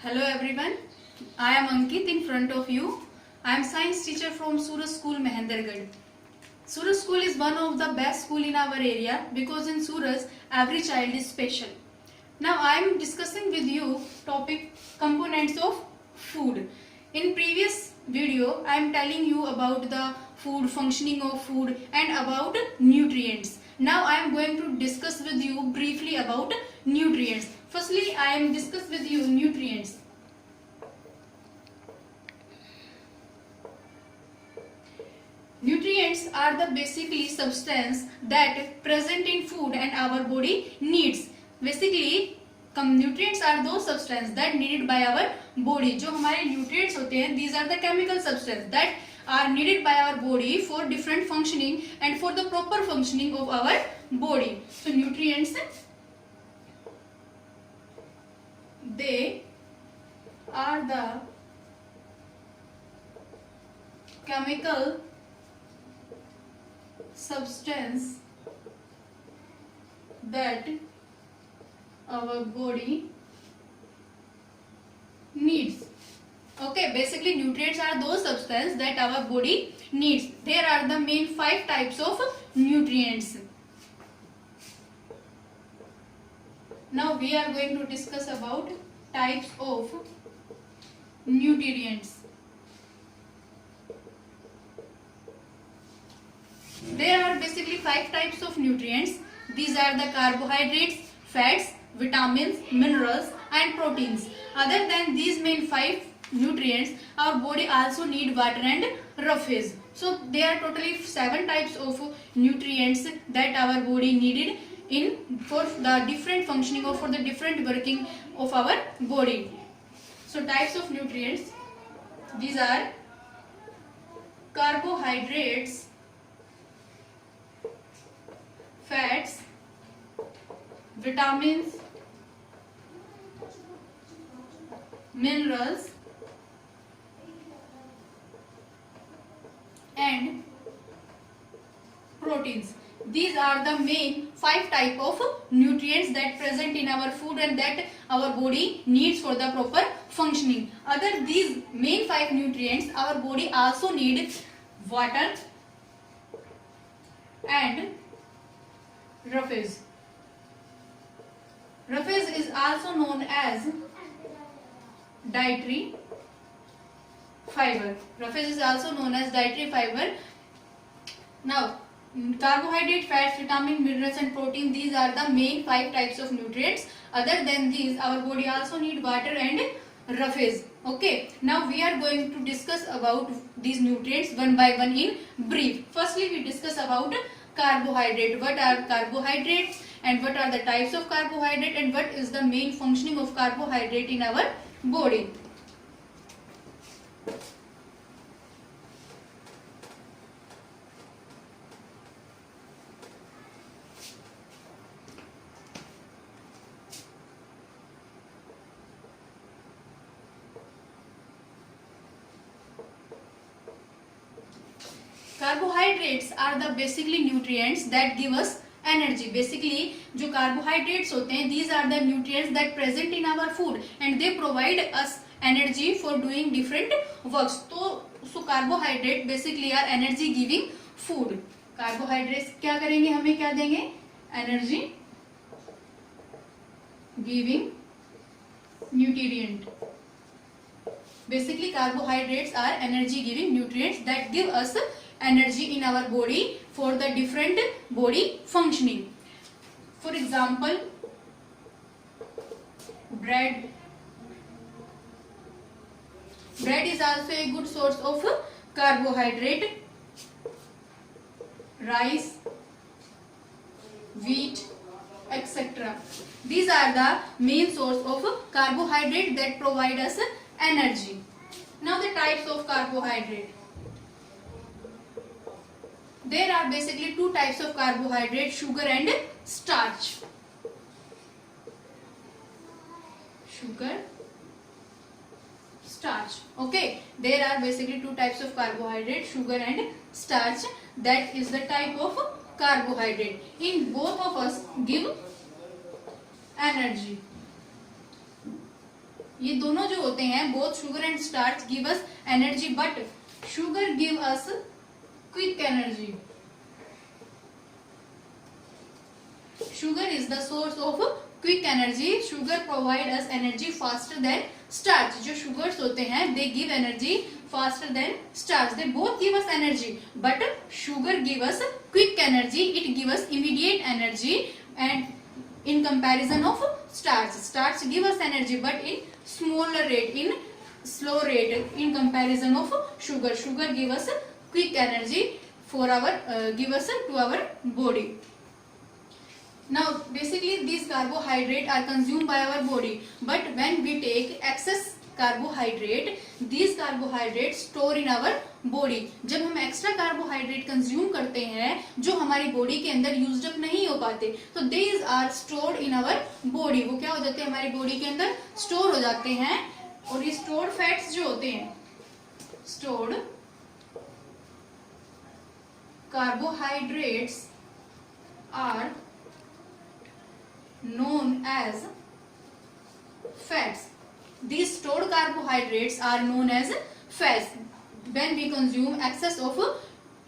Hello everyone, I am Ankit in front of you. I am science teacher from Suraj School Mahendragarh. Suraj School is one of the best school in our area because in Suraj every child is special. Now I am discussing with you topic components of food. In previous video I am telling you about the food, functioning of food and about nutrients. Now I am going to discuss with you briefly about nutrients. Firstly I am discuss with you nutrients. Nutrients are the basically substance that present in food and our body needs. Basically nutrients are those substance that needed by our body. जो हमारे nutrients होते हैं, these are the chemical substance that are needed by our body for different functioning and for the proper functioning of our body. So nutrients, they are the chemical substance that our body needs. Okay, basically nutrients are those substances that our body needs. There are the main 5 types of nutrients. Now we are going to discuss about types of nutrients. There are basically 5 types of nutrients. These are the carbohydrates, fats, vitamins, minerals and proteins. Other than these main 5 nutrients, our body also need water and roughage. So there are totally 7 types of nutrients that our body needed in for the different functioning or for the different working of our body. So types of nutrients, these are carbohydrates, fats, vitamins, minerals and proteins. These are the main 5 type of nutrients that present in our food and that our body needs for the proper functioning. Other these main 5 nutrients, our body also needs water and roughage. Roughage is also known as dietary fiber. Roughage is also known as dietary fiber. Now, carbohydrate, fats, vitamin, minerals and protein, these are the main 5 types of nutrients. Other than these, our body also need water and roughage. Okay, now we are going to discuss about these nutrients one by one in brief. Firstly, we discuss about carbohydrate. What are carbohydrates and what are the types of carbohydrate and what is the main functioning of carbohydrate in our body. Carbohydrates are the basically nutrients that give us energy. Basically जो carbohydrates होते हैं, these are the nutrients that present in our food and they provide us energy for doing different works. So carbohydrate basically are energy giving food. Carbohydrates क्या करेंगे, हमें क्या देंगे, energy giving nutrient. Basically carbohydrates are energy giving nutrients that give us energy in our body for the different body functioning. For example, bread. Bread is also a good source of carbohydrate. Rice, wheat, etc. These are the main source of carbohydrate that provide us energy. Now the types of carbohydrate. There are basically 2 types of carbohydrate, sugar and starch. Sugar, starch. Okay, there are basically 2 types of carbohydrate, sugar and starch. That is the type of carbohydrate. In both of us give energy. ये दोनों जो होते हैं, both sugar and starch give us energy, but sugar give us quick energy. Sugar is the source of quick energy. Sugar provide us energy faster than starch. जो sugars होते हैं, they give energy faster than starch. They both give us energy, but sugar give us quick energy. It give us immediate energy, and in comparison of starch, starch give us energy, but in smaller rate, in slow rate, in comparison of sugar. Sugar give us quick energy for our give us to our body. Now basically these carbohydrates are consumed by our body, but when we take excess carbohydrate, these carbohydrates store in our body. जब हम extra carbohydrate consume करते हैं जो हमारी body के अंदर used up नहीं हो पाते, तो these are stored in our body. वो क्या हो जाते हैं, हमारी बॉडी के अंदर स्टोर हो जाते हैं. और ये स्टोर्ड फैट्स जो होते हैं, stored carbohydrates are known as fats. These stored carbohydrates are known as fats. When we consume excess of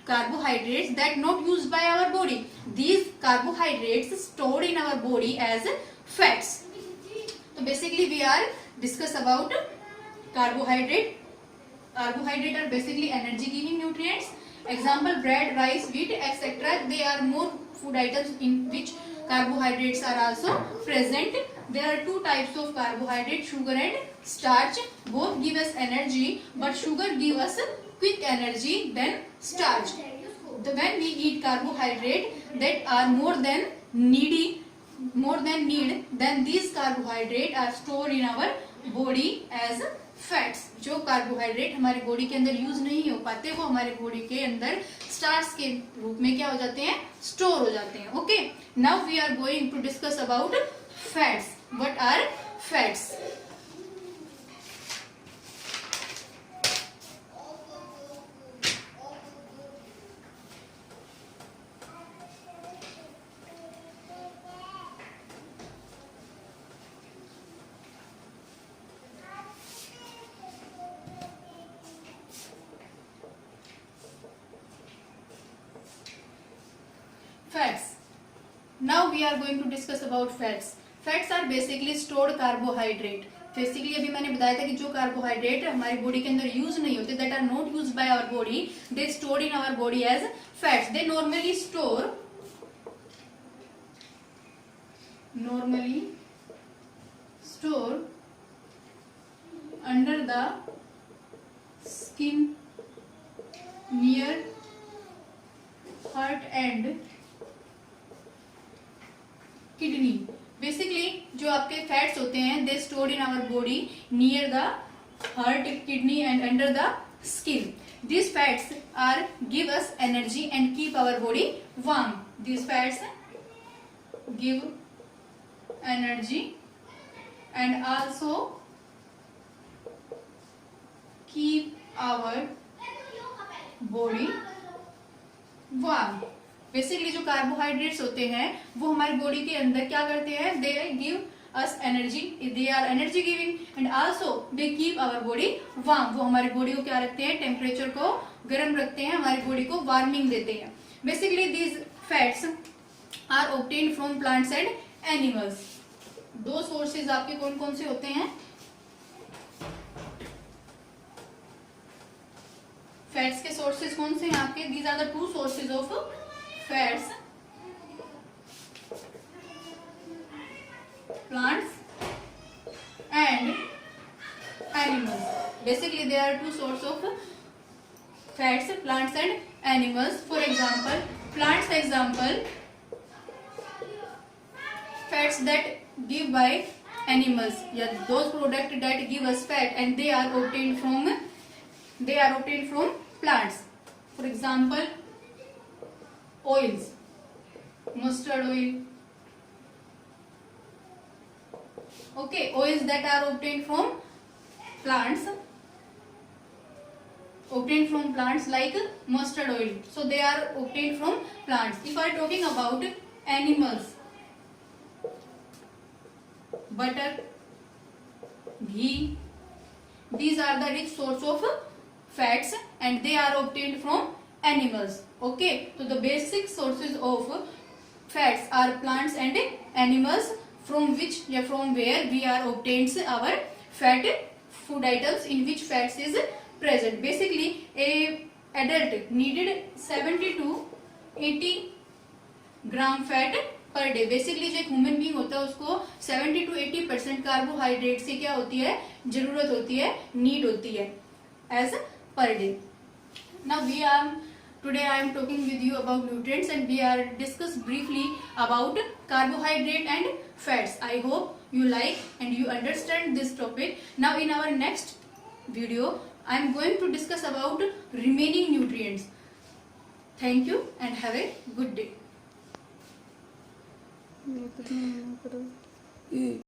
carbohydrates that not used by our body, these carbohydrates stored in our body as fats. So basically we are discuss about carbohydrate. Carbohydrate are basically energy giving nutrients. Example, bread, rice, wheat, etc. They are more food items in which carbohydrates are also present. There are two types of carbohydrate, sugar and starch. Both give us energy, but sugar give us quick energy than starch. When we eat carbohydrate that are more than need, then these carbohydrates are stored in our body as fats. जो carbohydrate हमारे body के अंदर use नहीं हो पाते, वो हमारे body के अंदर स्टार्च के रूप में क्या हो जाते हैं, स्टोर हो जाते हैं. Okay, now we are going to discuss about fats. What are fats? Fats. Now we are going to discuss about fats. Fats are basically stored carbohydrate. Basically अभी मैंने बताया था कि जो कार्बोहाइड्रेट हमारी बॉडी के अंदर यूज नहीं होते, that are not used by our body, they stored in our body as fats. They normally store under the skin near heart and kidney. Basically जो आपके फैट्स होते हैं, they stored in our body near the heart, kidney and under the skin. These fats are give us energy and keep our body warm. These fats give energy and also keep our body warm. Basically जो carbohydrates होते हैं वो हमारी body के अंदर क्या करते हैं, they give us energy, they are energy giving and also they keep our body warm. वो हमारी बॉडी को क्या रखते हैं, टेम्परेचर को गर्म रखते हैं, हमारी बॉडी को वार्मिंग देते हैं. Basically these fats are obtained from plants and animals. दो सोर्सेज आपके कौन कौन से होते हैं फैट्स के? सोर्सेज कौन से हैं आपके? These are the two sources of fats, plants and animals. Basically there are two sources of fats, plants and animals. For example, plants example, fats that give by animals, yeah, those products that give us fat and they are obtained from plants. For example, oils, mustard oil. Okay, oils that are obtained from plants like mustard oil. So they are obtained from plants. If I am talking about animals, butter, ghee. These are the rich source of fats and they are obtained from animals. Okay, so the basic sources of fats are plants and animals from where we are obtains our fat food items in which fats is present. Basically, a adult needed 70 to 80 gram fat per day. Basically जो एक human being होता है उसको 70 to 80% carbohydrate से क्या होती है, जरूरत होती है, नीड होती है as per day. Now we are today I am talking with you about nutrients and we are discuss briefly about carbohydrate and fats. I hope you like and you understand this topic. Now in our next video I am going to discuss about remaining nutrients. Thank you and have a good day.